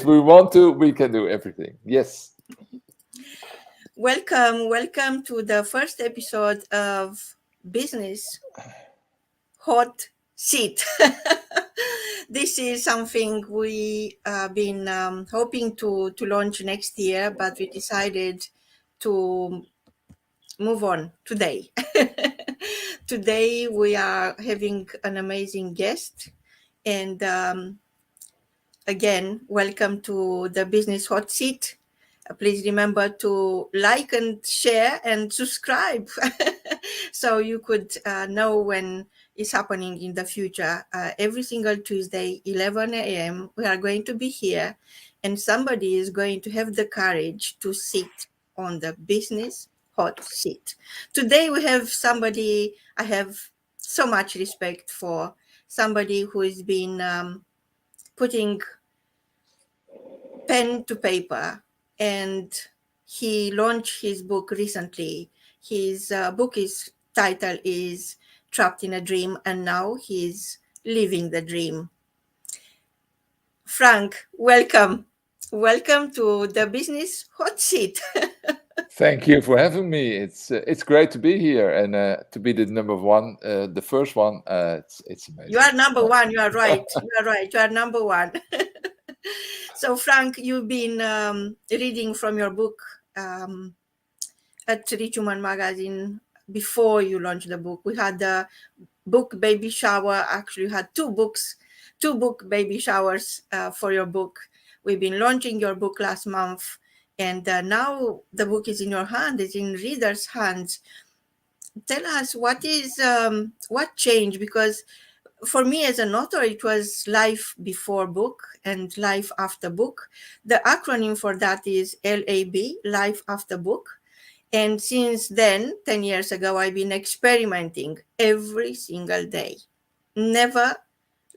we want to, we can do everything. Yes. Welcome to the first episode of Business Hot Seat. This is something we been hoping to launch next year, but we decided to move on today. Today we are having an amazing guest, and again, welcome to the Business Hot Seat. Please remember to like and share and subscribe so you could know when it's happening in the future. Every single Tuesday, 11 a.m., we are going to be here, and somebody is going to have the courage to sit on the Business Hot Seat. Today, we have somebody I have so much respect for, somebody who has been putting pen to paper, and he launched his book recently. His book is title is Trapped in a Dream, and now he's living the dream. Frank, welcome to the Business Hot Seat. Thank you for having me. It's great to be here and to be the number one, the first one. It's You amazing. are number one. You are right. You are number one. So Frank, you've been reading from your book at Rich Human Magazine before you launched the book. We had the book baby shower. Actually, you had two book baby showers for your book. We've been launching your book last month, and now the book is in your hand. It's in readers' hands. Tell us what changed, because for me as an author, it was life before book and life after book. The acronym for that is LAB, life after book. And since then, 10 years ago, I've been experimenting every single day. Never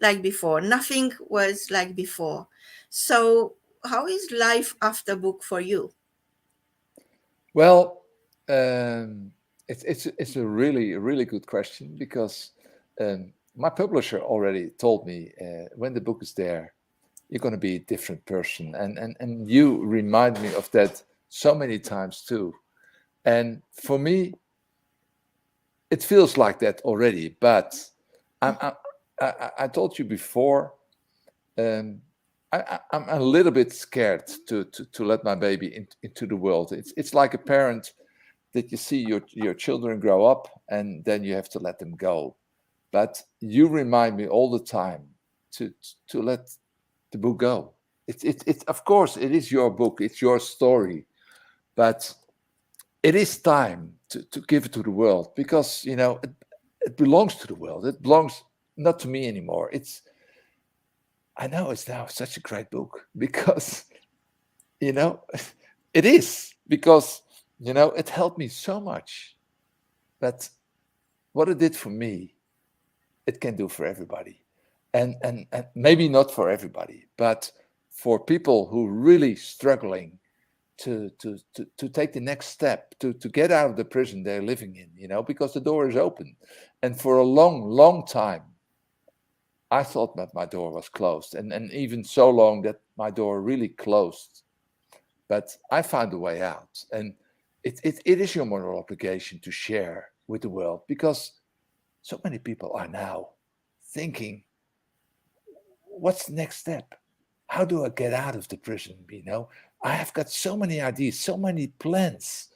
like before. Nothing was like before. So how is life after book for you? Well, it's a really good question because my publisher already told me when the book is there, you're going to be a different person, and you remind me of that so many times too. And for me, it feels like that already. But I'm, I'm, I told you before, um, I'm a little bit scared to let my baby into the world. It's like a parent that you see your children grow up and then you have to let them go. But you remind me all the time to let the book go. It's of course it is your book, it's your story, but it is time to give it to the world because it belongs to the world. It belongs not to me anymore. I know it's now such a great book because you know it is because it helped me so much. But what it did for me, it can do for everybody, and maybe not for everybody, but for people who really struggling to take the next step to get out of the prison they're living in, because the door is open. And for a long time, I thought that my door was closed, and even so long that my door really closed. But I found a way out, and it is your moral obligation to share with the world because so many people are now thinking, what's the next step? How do I get out of the prison? I have got so many ideas, so many plans,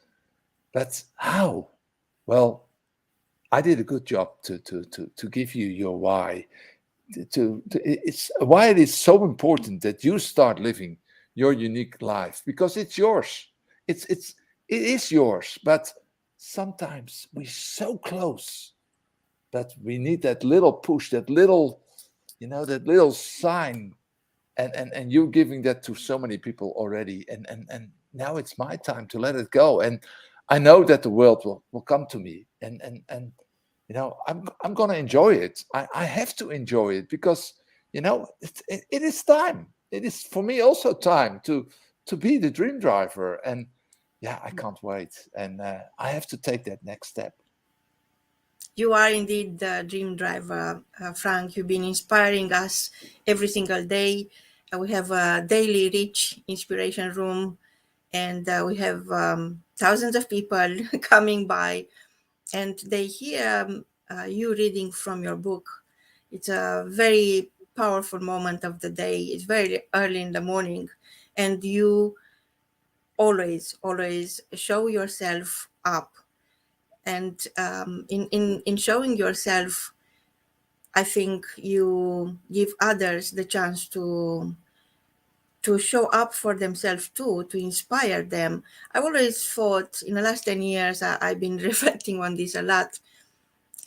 but how? Well, I did a good job to give you your why. It's why it is so important that you start living your unique life because it's yours. It is yours, but sometimes we're so close, but we need that little push, that little sign, and you're giving that to so many people already, and now it's my time to let it go. And I know that the world will come to me, and I'm gonna enjoy it. I have to enjoy it because it is time. It is for me also time to be the dream driver, and yeah, I can't wait, and I have to take that next step. You are indeed the dream driver, Frank. You've been inspiring us every single day. We have a daily rich inspiration room, and we have thousands of people coming by, and they hear you reading from your book. It's a very powerful moment of the day. It's very early in the morning, and you always show yourself up. And in showing yourself, I think you give others the chance to show up for themselves too, to inspire them. I've always thought in the last 10 years, I've been reflecting on this a lot.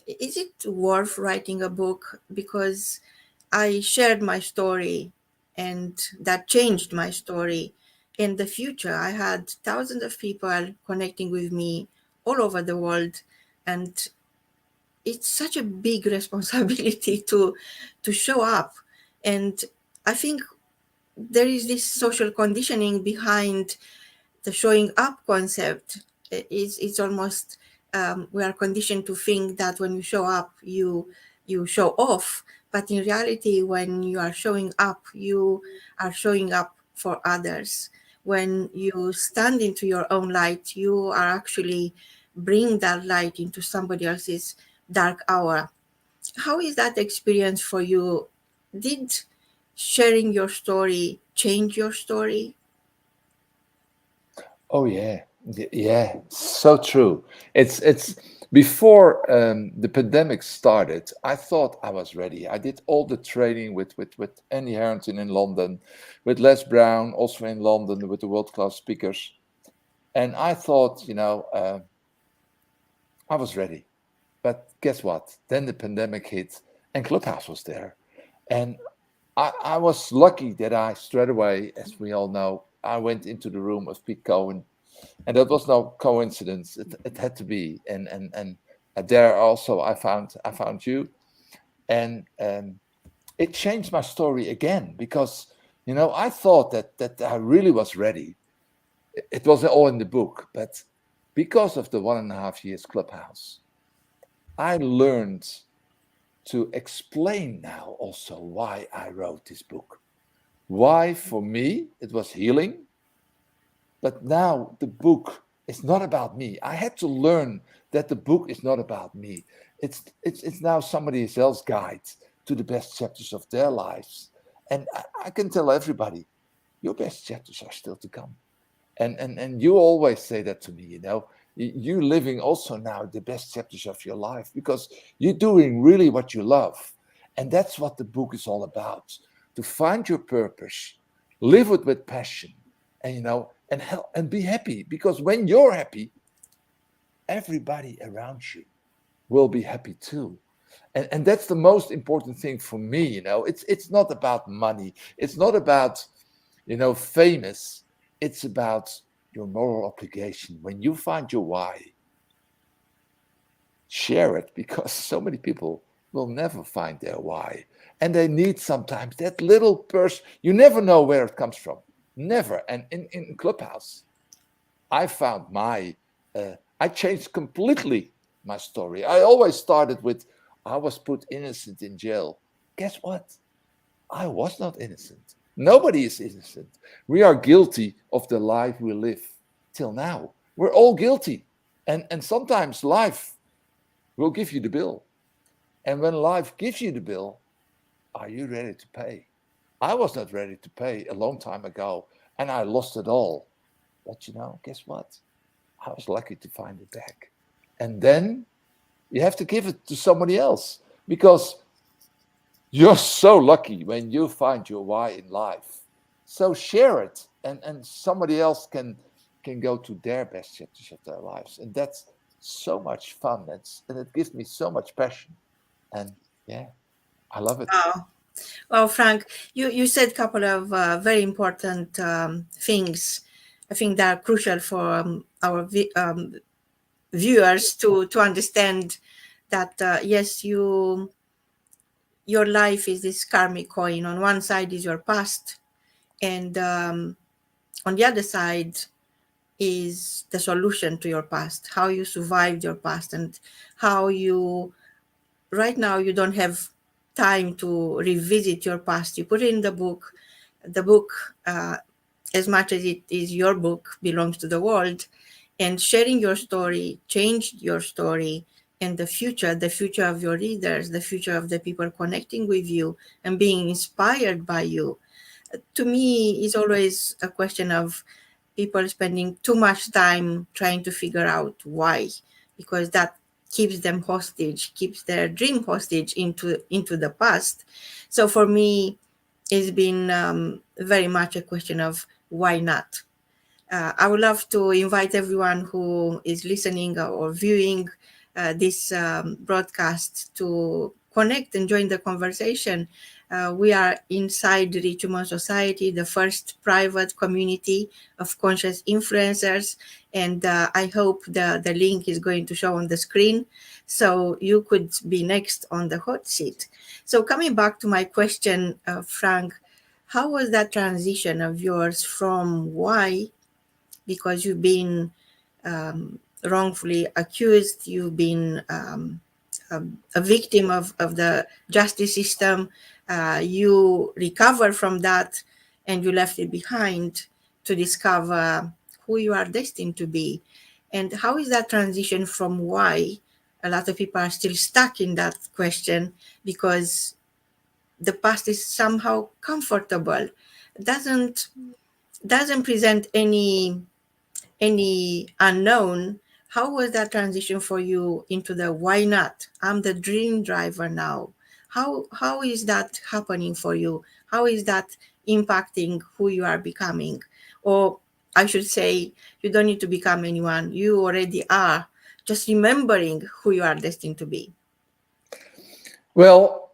Is it worth writing a book? Because I shared my story and that changed my story. In the future, I had thousands of people connecting with me all over the world. And it's such a big responsibility to show up. And I think there is this social conditioning behind the showing up concept. It's almost we are conditioned to think that when you show up, you show off. But in reality, when you are showing up, you are showing up for others. When you stand into your own light, you are actually bring that light into somebody else's dark hour. How is that experience for you? Did sharing your story change your story? Oh yeah, yeah, so true. It's before the pandemic started. I thought I was ready. I did all the training with Andy Harrington in London, with Les Brown also in London with the world class speakers, and I thought, I was ready. But guess what? Then the pandemic hit, and Clubhouse was there, and I was lucky that I straight away, as we all know, I went into the room of Pete Cohen, and that was no coincidence. It had to be, and there also I found you, and it changed my story again because I thought that I really was ready. It was all in the book, but because of the 1.5 years Clubhouse, I learned to explain now also why I wrote this book. Why for me it was healing, but now the book is not about me. I had to learn that the book is not about me. It's now somebody else's guide to the best chapters of their lives. And I can tell everybody, your best chapters are still to come. And you always say that to me, you living also now the best chapters of your life because you're doing really what you love. And that's what the book is all about, to find your purpose, live it with passion, and help and be happy, because when you're happy, everybody around you will be happy too. And that's the most important thing for me. It's not about money, it's not about famous. It's about your moral obligation. When you find your why, share it, because so many people will never find their why, and they need sometimes that little person. You never know where it comes from, never. And in Clubhouse, I found I changed completely my story. I always started with, I was put innocent in jail. Guess what? I was not innocent. Nobody is innocent. We are guilty of the life we live till now. We're all guilty. And sometimes life will give you the bill. And when life gives you the bill, are you ready to pay? I was not ready to pay a long time ago, and I lost it all. But guess what? I was lucky to find it back. And then you have to give it to somebody else, because you're so lucky when you find your why in life. So share it, and somebody else can go to their best chapters of their lives. And that's so much fun. And it gives me so much passion. And yeah, I love it. Wow. Well, Frank, you said a couple of very important things. I think that are crucial for our viewers to understand that yes, your life is this karmic coin. On one side is your past, and on the other side is the solution to your past, how you survived your past, and how you right now you don't have time to revisit your past. You put it in the book. the book, as much as it is your book, belongs to the world, and sharing your story changed your story and the future of your readers, the future of the people connecting with you and being inspired by you. To me, is always a question of people spending too much time trying to figure out why, because that keeps them hostage, keeps their dream hostage into the past. So for me, it's been very much a question of why not. I would love to invite everyone who is listening or viewing this broadcast to connect and join the conversation. We are inside the Rich Human Society, the first private community of conscious influencers. And I hope the link is going to show on the screen so you could be next on the hot seat. So coming back to my question, Frank, how was that transition of yours from why, because you've been wrongfully accused, you've been a victim of the justice system, you recover from that and you left it behind to discover who you are destined to be. And how is that transition from why? A lot of people are still stuck in that question because the past is somehow comfortable, doesn't present any unknown. How was that transition for you into the why not? I'm the dream driver now. How is that happening for you? How is that impacting who you are becoming? Or I should say, you don't need to become anyone. You already are. Just remembering who you are destined to be. Well,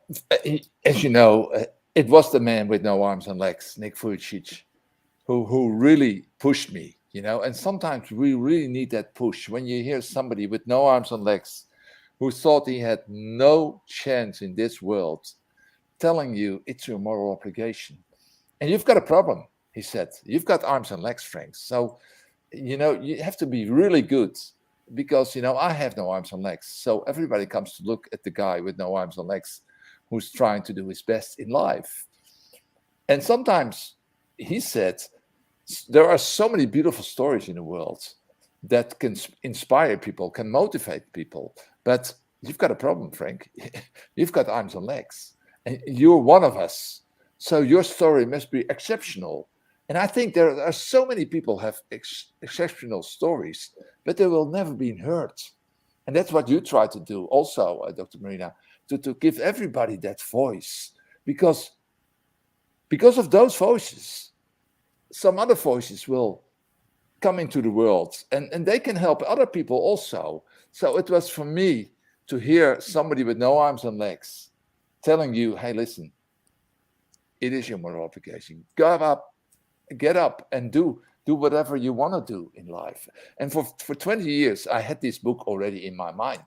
as you know, it was the man with no arms and legs, Nick Vujicic, who really pushed me, and sometimes we really need that push when you hear somebody with no arms and legs who thought he had no chance in this world telling you it's your moral obligation. And you've got a problem, he said. You've got arms and legs, Frank. So, you have to be really good because, I have no arms and legs. So everybody comes to look at the guy with no arms and legs who's trying to do his best in life. And sometimes he said, there are so many beautiful stories in the world that can inspire people, can motivate people. But you've got a problem, Frank. You've got arms and legs, and you're one of us. So your story must be exceptional. And I think there are so many people have exceptional stories, but they will never be heard. And that's what you try to do also, Dr. Marina, to give everybody that voice. Because of those voices, some other voices will come into the world and they can help other people also. So it was for me to hear somebody with no arms and legs telling you, hey, listen, it is your moral obligation. Get up and do whatever you want to do in life. And for 20 years, I had this book already in my mind.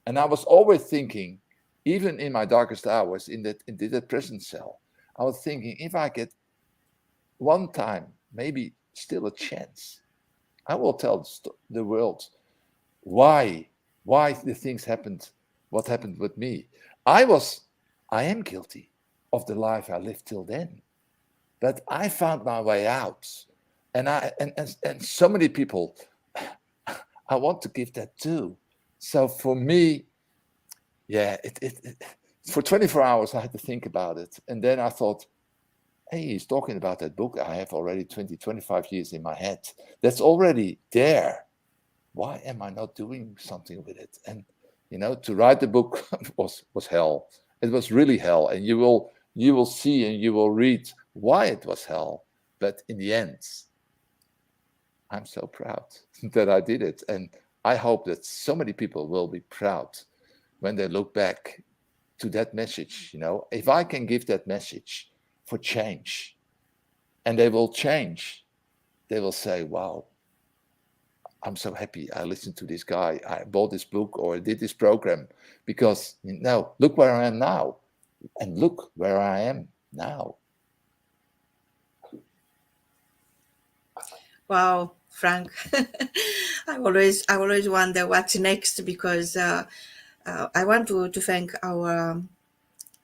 And I was always thinking, even in my darkest hours in that prison cell, I was thinking, if I get one time, maybe still a chance, I will tell the world why the things happened, what happened with me. I am guilty of the life I lived till then, but I found my way out, and so many people I want to give that to. So for me, yeah, for 24 hours I had to think about it, and then I thought, hey, he's talking about that book I have already 25 years in my head. That's already there. Why am I not doing something with it? And to write the book was hell. It was really hell, and you will see and you will read why it was hell. But in the end, I'm so proud that I did it, and I hope that so many people will be proud when they look back to that message. If I can give that message for change, and they will change, they will say, wow, I'm so happy I listened to this guy, I bought this book or did this program, because look where I am now, and look where I am now. Wow, Frank. I always wonder what's next, because I want to thank our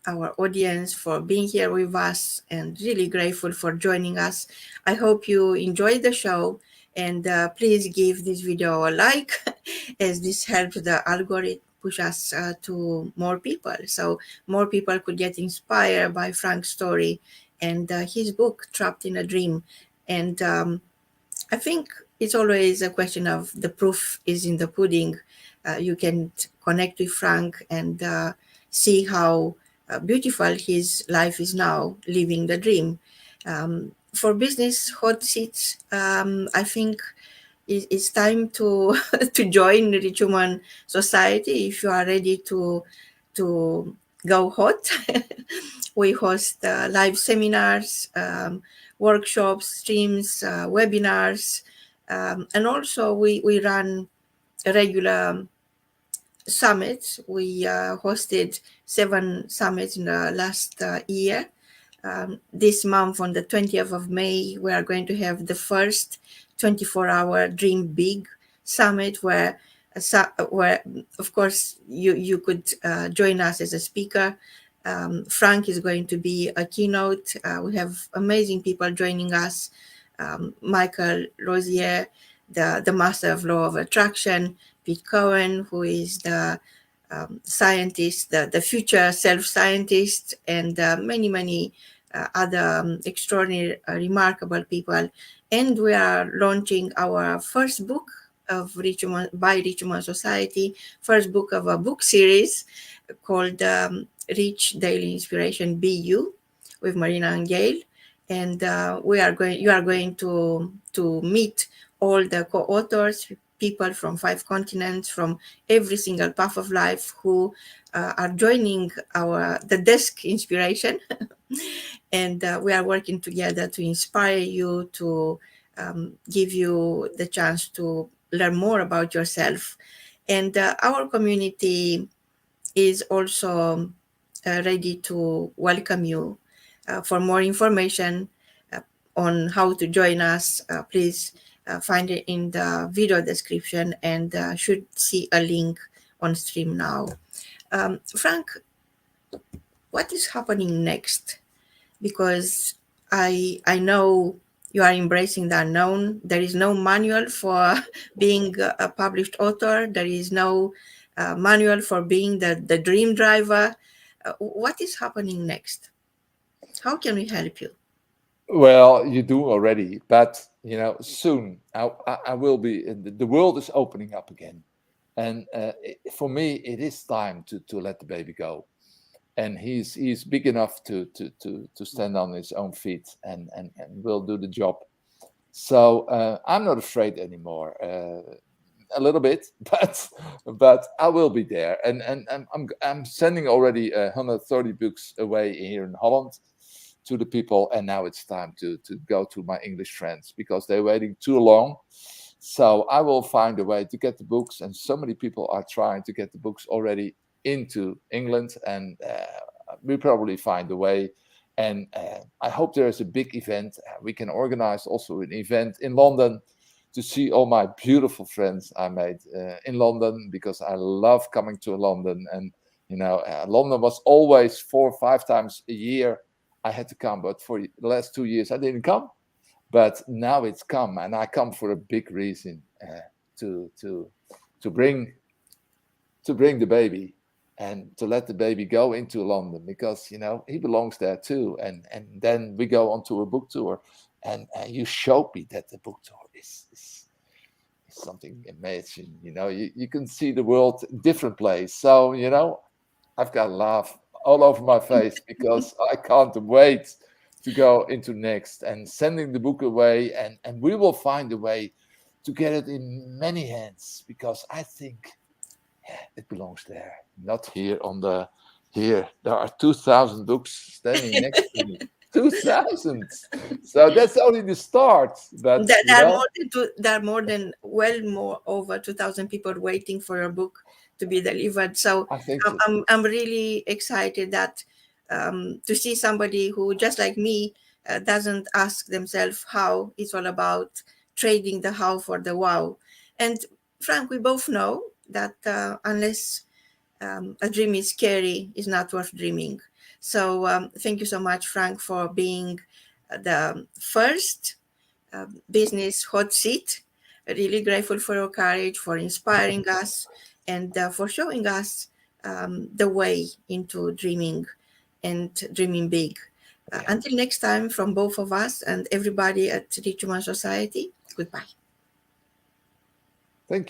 our audience for being here with us, and really grateful for joining us. I hope you enjoyed the show, and please give this video a like as this helps the algorithm push us to more people, so more people could get inspired by Frank's story and his book Trapped in a Dream. And I think it's always a question of the proof is in the pudding. You can connect with Frank and see how beautiful his life is now, living the dream. For business hot seats, I think it's time to to join the Rich Human Society if you are ready to go hot. We host live seminars, workshops, streams, webinars, and also we run regular summits. We hosted 7 summits in the last year. This month, on the 20th of May, we are going to have the first 24-hour Dream Big Summit, where, where of course, you could join us as a speaker. Frank is going to be a keynote. We have amazing people joining us. Michael Rosier, the Master of Law of Attraction, Pete Cohen, who is the scientist, the future self-scientist, and many, many other extraordinary, remarkable people. And we are launching our first book of by Rich Human Society, first book of a book series called Rich Daily Inspiration Be You with Marina and Gail. And you are going to meet all the co-authors, people from 5 continents, from every single path of life, who are joining the desk inspiration. And we are working together to inspire you, to give you the chance to learn more about yourself. And our community is also ready to welcome you. For more information on how to join us, please find it in the video description, and should see a link on stream now. Frank, what is happening next? Because I know you are embracing the unknown. There is no manual for being a published author. There is no manual for being the dream driver. What is happening next? How can we help you? Well, you do already, but soon I will be. The world is opening up again, and for me, it is time to let the baby go. And he's big enough to stand on his own feet and will do the job. So I'm not afraid anymore. A little bit, but I will be there, and I'm sending already 130 books away here in Holland to the people, and now it's time to go to my English friends because they're waiting too long. So I will find a way to get the books, and so many people are trying to get the books already into England, and we probably find a way. And I hope there is a big event. We can organize also an event in London to see all my beautiful friends I made in London, because I love coming to London. And London was always 4 or 5 times a year I had to come, but for the last 2 years I didn't come. But now it's come, and I come for a big reason, to bring the baby and to let the baby go into London, because he belongs there too. And then we go on to a book tour, and you showed me that the book tour is something amazing. You can see the world in different place. So I've got a laugh all over my face because I can't wait to go into next and sending the book away, and we will find a way to get it in many hands, because I think it belongs there, not here here. There are 2,000 books standing next to me. 2,000. So that's only the start. But there are more over 2,000 people waiting for your book to be delivered. So I think I'm really excited that to see somebody who, just like me, doesn't ask themselves how. It's all about trading the how for the wow. And Frank, we both know that unless a dream is scary, it's not worth dreaming. So thank you so much, Frank, for being the first business hot seat. Really grateful for your courage, for inspiring us, and for showing us the way into dreaming and dreaming big. Until next time, from both of us and everybody at Rich Human Society, goodbye. Thank you.